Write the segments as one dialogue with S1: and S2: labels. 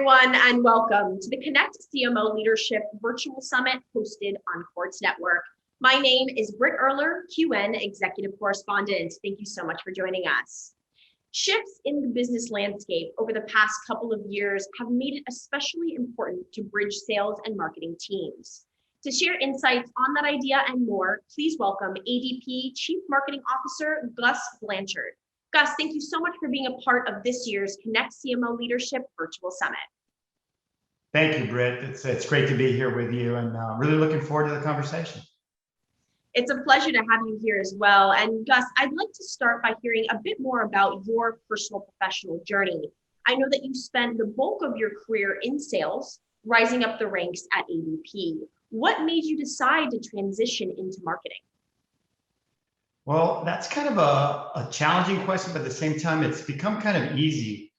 S1: everyone, and welcome to the Connect CMO Leadership Virtual Summit hosted on Quartz Network. My name is Britt Erler, QN Executive Correspondent. Thank you so much for joining us. Shifts in the business landscape over the past couple of years have made it especially important to bridge sales and marketing teams. To share insights on that idea and more, please welcome ADP Chief Marketing Officer, Gus Blanchard. Gus, thank you so much for being a part of this year's Connect CMO Leadership Virtual Summit.
S2: Thank you, Britt. It's great to be here with you and really looking forward to the conversation.
S1: It's a pleasure to have you here as well. And Gus, I'd like to start by hearing a bit more about your personal professional journey. I know that you spent the bulk of your career in sales, rising up the ranks at ADP. What made you decide to transition into marketing?
S2: Well, that's kind of a challenging question, but at the same time, it's become kind of easy.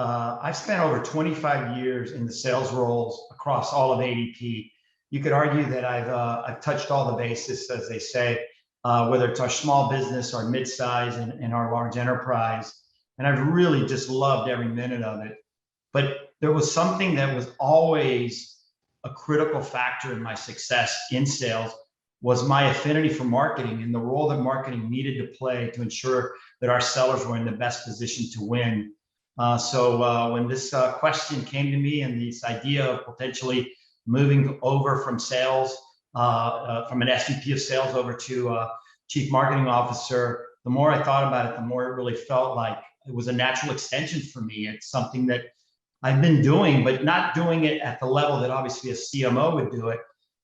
S2: I've spent over 25 years in the sales roles across all of ADP. You could argue that I've touched all the bases, as they say, whether it's our small business, our mid-size, and our large enterprise. And I've really just loved every minute of it. But there was something that was always a critical factor in my success in sales, was my affinity for marketing and the role that marketing needed to play to ensure that our sellers were in the best position to win. So when this question came to me and this idea of potentially moving over from sales, from an SVP of sales over to Chief Marketing Officer, the more I thought about it, the more it really felt like it was a natural extension for me. It's something that I've been doing, but not doing it at the level that obviously a CMO would do it.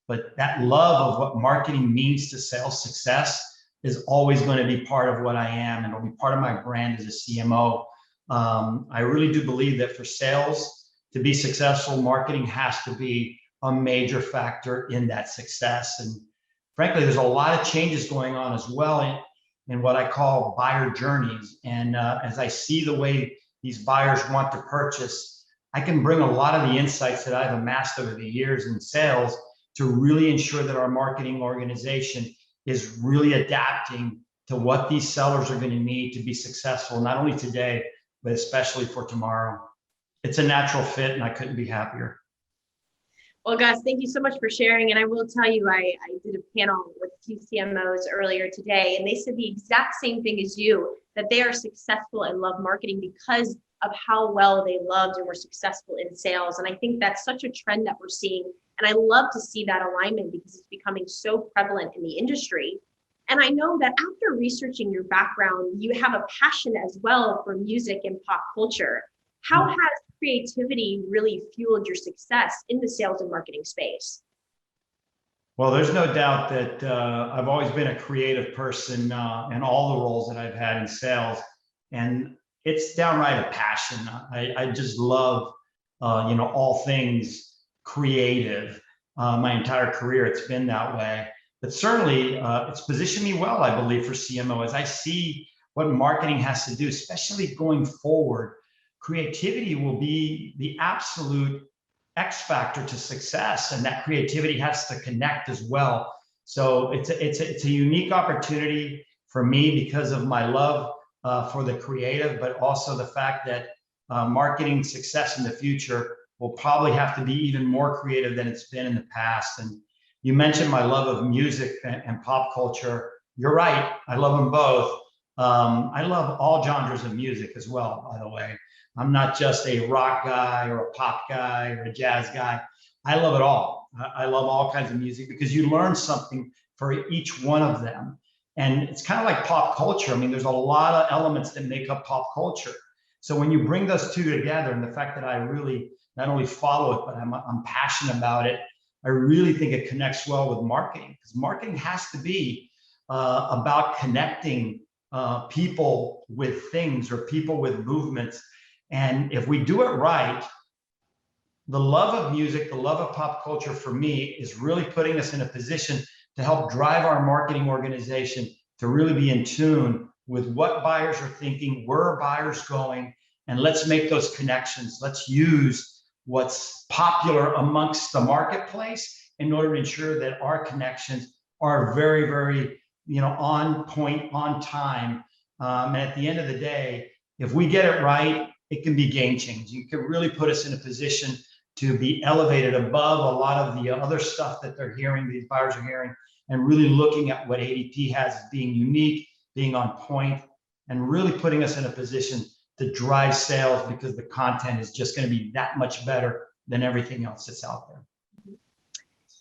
S2: But that love of what marketing means to sales success is always going to be part of what I am, and it'll be part of my brand as a CMO. I really do believe that for sales to be successful, marketing has to be a major factor in that success. And frankly, there's a lot of changes going on as well in what I call buyer journeys. And as I see the way these buyers want to purchase, I can bring a lot of the insights that I've amassed over the years in sales to really ensure that our marketing organization is really adapting to what these sellers are going to need to be successful, not only today, but especially for tomorrow. It's a natural fit, and I couldn't be happier.
S1: Well, Gus, thank you so much for sharing. And I will tell you, I did a panel with a few CMOs earlier today, and they said the exact same thing as you, that they are successful and love marketing because of how well they loved and were successful in sales. And I think that's such a trend that we're seeing. And I love to see that alignment because it's becoming so prevalent in the industry. And I know that after researching your background, you have a passion as well for music and pop culture. How has creativity really fueled your success in the sales and marketing space?
S2: Well, there's no doubt that I've always been a creative person in all the roles that I've had in sales. And it's downright a passion. I just love, all things creative. My entire career, it's been that way. But certainly, it's positioned me well, I believe, for CMO. As I see what marketing has to do, especially going forward, creativity will be the absolute X factor to success, and that creativity has to connect as well. So it's a unique opportunity for me because of my love for the creative, but also the fact that marketing success in the future will probably have to be even more creative than it's been in the past. And you mentioned my love of music and pop culture. You're right, I love them both. I love all genres of music as well, by the way. I'm not just a rock guy or a pop guy or a jazz guy. I love it all. I love all kinds of music because you learn something for each one of them. And it's kind of like pop culture. I mean, there's a lot of elements that make up pop culture. So when you bring those two together, and the fact that I really not only follow it, but I'm passionate about it, I really think it connects well with marketing, because marketing has to be about connecting people with things or people with movements. And if we do it right, the love of music, the love of pop culture for me is really putting us in a position to help drive our marketing organization to really be in tune with what buyers are thinking, where are buyers going, and let's make those connections. Let's use what's popular amongst the marketplace in order to ensure that our connections are very, very, on point, on time. And at the end of the day, if we get it right, it can be game changing. It can really put us in a position to be elevated above a lot of the other stuff that they're hearing, these buyers are hearing, and really looking at what ADP has as being unique, being on point, and really putting us in a position to drive sales because the content is just going to be that much better than everything else that's out there.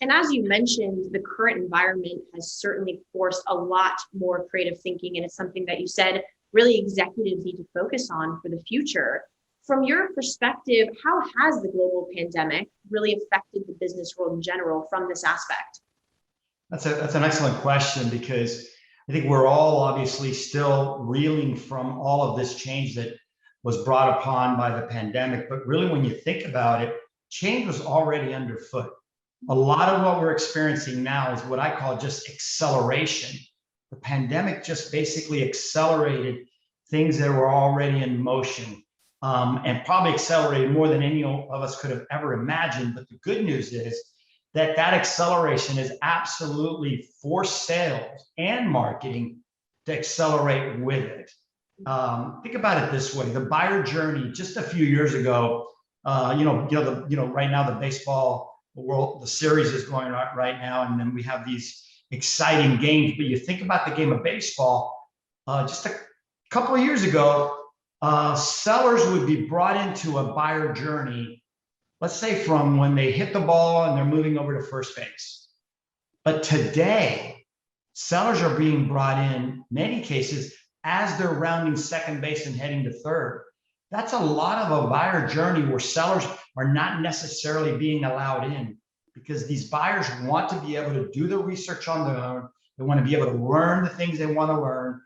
S1: And as you mentioned, the current environment has certainly forced a lot more creative thinking, and it's something that you said really executives need to focus on for the future. From your perspective, how has the global pandemic really affected the business world in general from this aspect?
S2: That's an excellent question, because I think we're all obviously still reeling from all of this change that was brought upon by the pandemic. But really, when you think about it, change was already underfoot. A lot of what we're experiencing now is what I call just acceleration. The pandemic just basically accelerated things that were already in motion, and probably accelerated more than any of us could have ever imagined. But the good news is that acceleration is absolutely forced sales and marketing to accelerate with it. Think about it this way: the buyer journey just a few years ago, right now the baseball world, the series is going on right now, and then we have these exciting games. But you think about the game of baseball, just a couple of years ago, sellers would be brought into a buyer journey, let's say from when they hit the ball and they're moving over to first base. But today, sellers are being brought in many cases as they're rounding second base and heading to third. That's a lot of a buyer journey where sellers are not necessarily being allowed in, because these buyers want to be able to do the research on their own. They want to be able to learn the things they want to learn.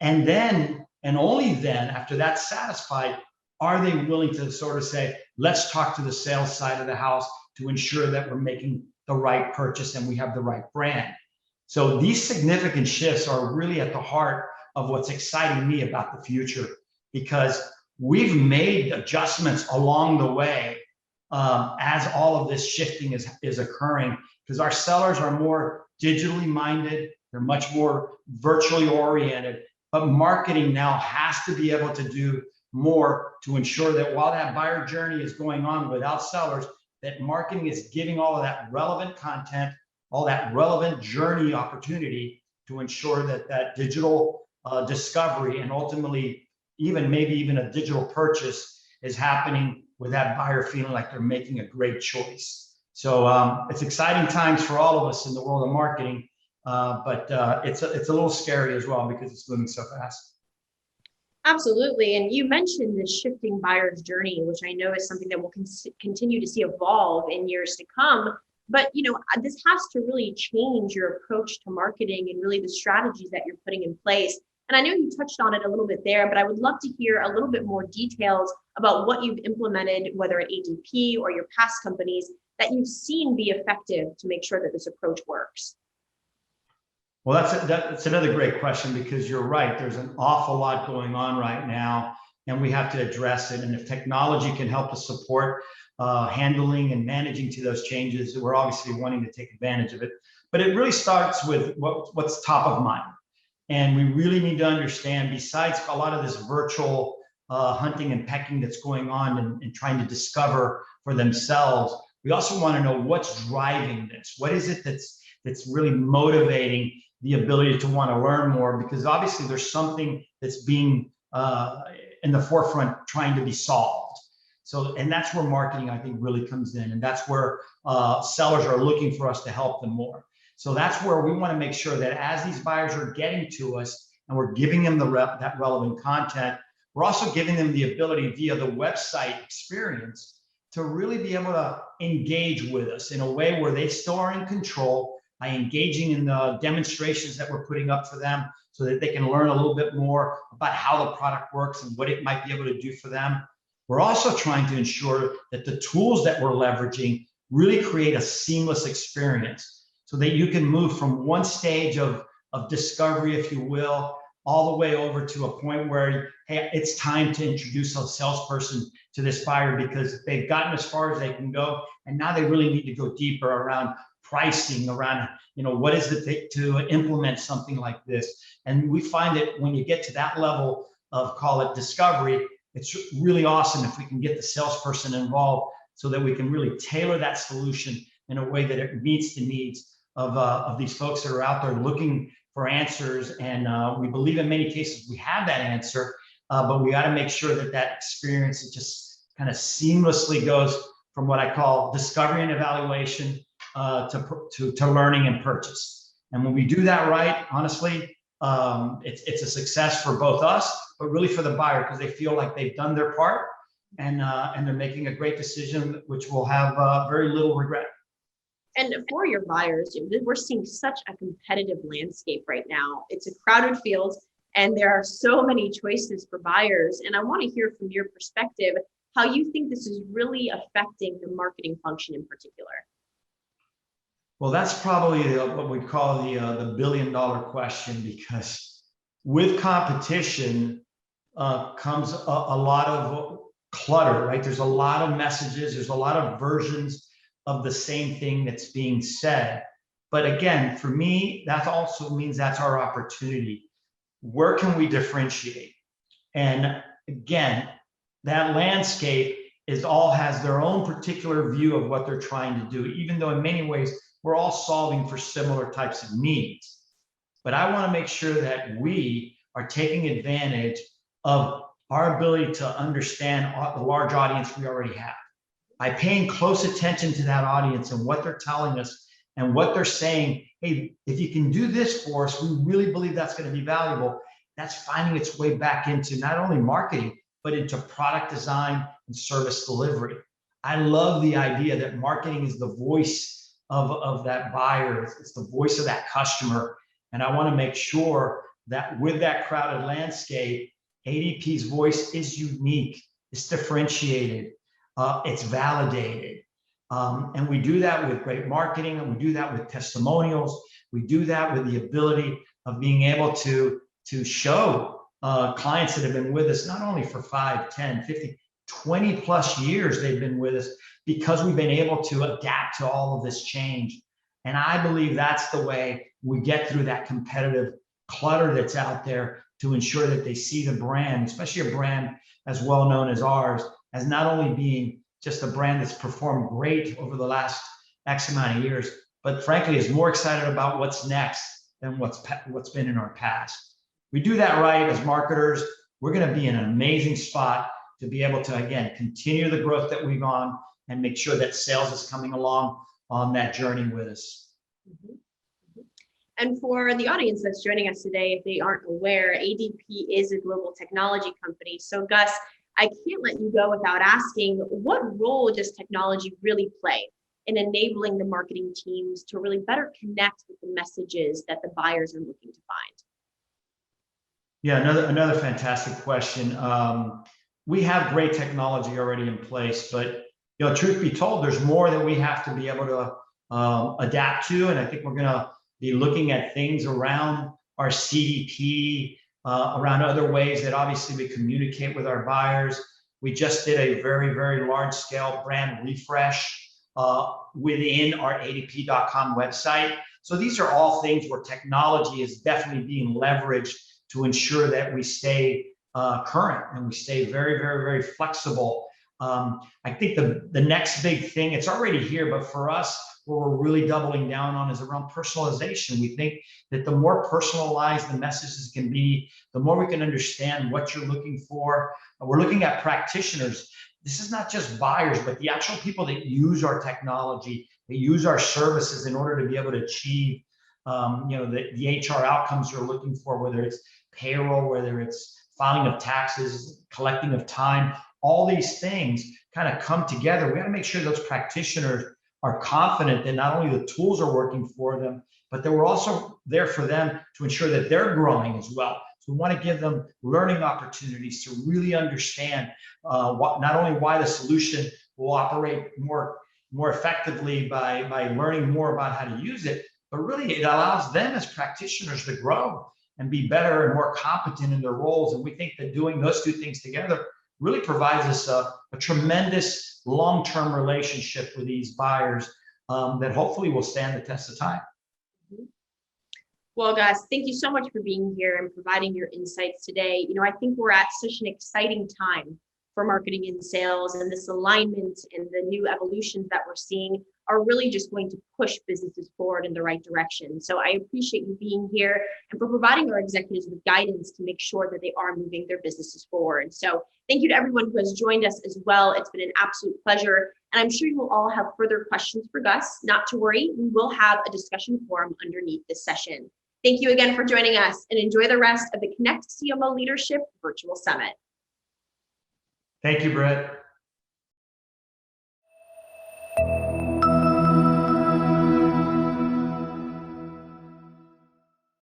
S2: And then, and only then, after that's satisfied, are they willing to sort of say, let's talk to the sales side of the house to ensure that we're making the right purchase and we have the right brand. So these significant shifts are really at the heart of what's exciting me about the future, because we've made adjustments along the way as all of this shifting is occurring, because our sellers are more digitally minded, they're much more virtually oriented, but marketing now has to be able to do more to ensure that while that buyer journey is going on without sellers, that marketing is giving all of that relevant content, all that relevant journey opportunity to ensure that that digital discovery and ultimately maybe even a digital purchase is happening with that buyer feeling like they're making a great choice. So it's exciting times for all of us in the world of marketing, but it's a little scary as well because it's moving so fast.
S1: Absolutely. And you mentioned this shifting buyer's journey, which I know is something that we'll continue to see evolve in years to come. But, this has to really change your approach to marketing and really the strategies that you're putting in place. And I know you touched on it a little bit there, but I would love to hear a little bit more details about what you've implemented, whether at ADP or your past companies, that you've seen be effective to make sure that this approach works.
S2: Well, that's another great question, because you're right. There's an awful lot going on right now, and we have to address it. And if technology can help us support handling and managing to those changes, we're obviously wanting to take advantage of it. But it really starts with what's top of mind. And we really need to understand, besides a lot of this virtual hunting and pecking that's going on and trying to discover for themselves, we also want to know what's driving this. What is it that's really motivating the ability to want to learn more? Because obviously there's something that's being in the forefront trying to be solved. So, and that's where marketing, I think, really comes in. And that's where sellers are looking for us to help them more. So that's where we want to make sure that as these buyers are getting to us and we're giving them that relevant content, we're also giving them the ability via the website experience to really be able to engage with us in a way where they still are in control by engaging in the demonstrations that we're putting up for them, so that they can learn a little bit more about how the product works and what it might be able to do for them. We're also trying to ensure that the tools that we're leveraging really create a seamless experience, so that you can move from one stage of discovery, if you will, all the way over to a point where, hey, it's time to introduce a salesperson to this buyer, because they've gotten as far as they can go, and now they really need to go deeper around pricing, around what is it to implement something like this. And we find that when you get to that level of, call it discovery, it's really awesome if we can get the salesperson involved so that we can really tailor that solution in a way that it meets the needs of these folks that are out there looking for answers. And we believe in many cases we have that answer, but we got to make sure that that experience, it just kind of seamlessly goes from what I call discovery and evaluation to learning and purchase. And when we do that right, honestly, it's a success for both us, but really for the buyer, because they feel like they've done their part and they're making a great decision, which will have very little regret.
S1: And for your buyers, we're seeing such a competitive landscape right now. It's a crowded field, and there are so many choices for buyers. And I want to hear from your perspective how you think this is really affecting the marketing function in particular.
S2: Well, that's probably what we call the billion-dollar question, because with competition comes a lot of clutter, right? There's a lot of messages, there's a lot of versions of the same thing that's being said. But again, for me, that also means that's our opportunity. Where can we differentiate? And again, that landscape has their own particular view of what they're trying to do, even though in many ways we're all solving for similar types of needs. But I want to make sure that we are taking advantage of our ability to understand the large audience we already have. By paying close attention to that audience and what they're telling us and what they're saying, hey, if you can do this for us, we really believe that's going to be valuable. That's finding its way back into not only marketing, but into product design and service delivery. I love the idea that marketing is the voice of that buyer. It's the voice of that customer. And I want to make sure that with that crowded landscape, ADP's voice is unique, it's differentiated, it's validated. And we do that with great marketing, and we do that with testimonials. We do that with the ability of being able to show clients that have been with us not only for 5, 10, 15, 20 plus years they've been with us, because we've been able to adapt to all of this change. And I believe that's the way we get through that competitive clutter that's out there, to ensure that they see the brand, especially a brand as well known as ours, as not only being just a brand that's performed great over the last X amount of years, but frankly is more excited about what's next than what's been in our past. We do that right as marketers, we're going to be in an amazing spot to be able to, again, continue the growth that we've on and make sure that sales is coming along on that journey with us.
S1: Mm-hmm. And for the audience that's joining us today, if they aren't aware, ADP is a global technology company. So Gus, I can't let you go without asking, what role does technology really play in enabling the marketing teams to really better connect with the messages that the buyers are looking to find?
S2: Yeah, another fantastic question. We have great technology already in place, but truth be told, there's more that we have to be able to adapt to, and I think we're going to be looking at things around our CDP, around other ways that obviously we communicate with our buyers. We just did a very, very large scale brand refresh within our ADP.com website. So these are all things where technology is definitely being leveraged to ensure that we stay current and we stay very, very, very flexible. I think the next big thing, it's already here, but for us, what we're really doubling down on is around personalization. We think that the more personalized the messages can be, the more we can understand what you're looking for. We're looking at practitioners. This is not just buyers, but the actual people that use our technology, that use our services in order to be able to achieve the HR outcomes you're looking for, whether it's payroll, whether it's filing of taxes, collecting of time, all these things kind of come together. We got to make sure those practitioners are confident that not only the tools are working for them, but that we're also there for them to ensure that they're growing as well. So we want to give them learning opportunities to really understand not only why the solution will operate more effectively by learning more about how to use it, but really it allows them as practitioners to grow and be better and more competent in their roles. And we think that doing those two things together really provides us a tremendous long-term relationship with these buyers that hopefully will stand the test of time.
S1: Well, Gus, thank you so much for being here and providing your insights today. I think we're at such an exciting time for marketing and sales, and this alignment and the new evolutions that we're seeing are really just going to push businesses forward in the right direction. So I appreciate you being here and for providing our executives with guidance to make sure that they are moving their businesses forward. So thank you to everyone who has joined us as well. It's been an absolute pleasure. And I'm sure you will all have further questions for Gus. Not to worry, we will have a discussion forum underneath this session. Thank you again for joining us, and enjoy the rest of the Connect CMO Leadership Virtual Summit.
S2: Thank you, Brett.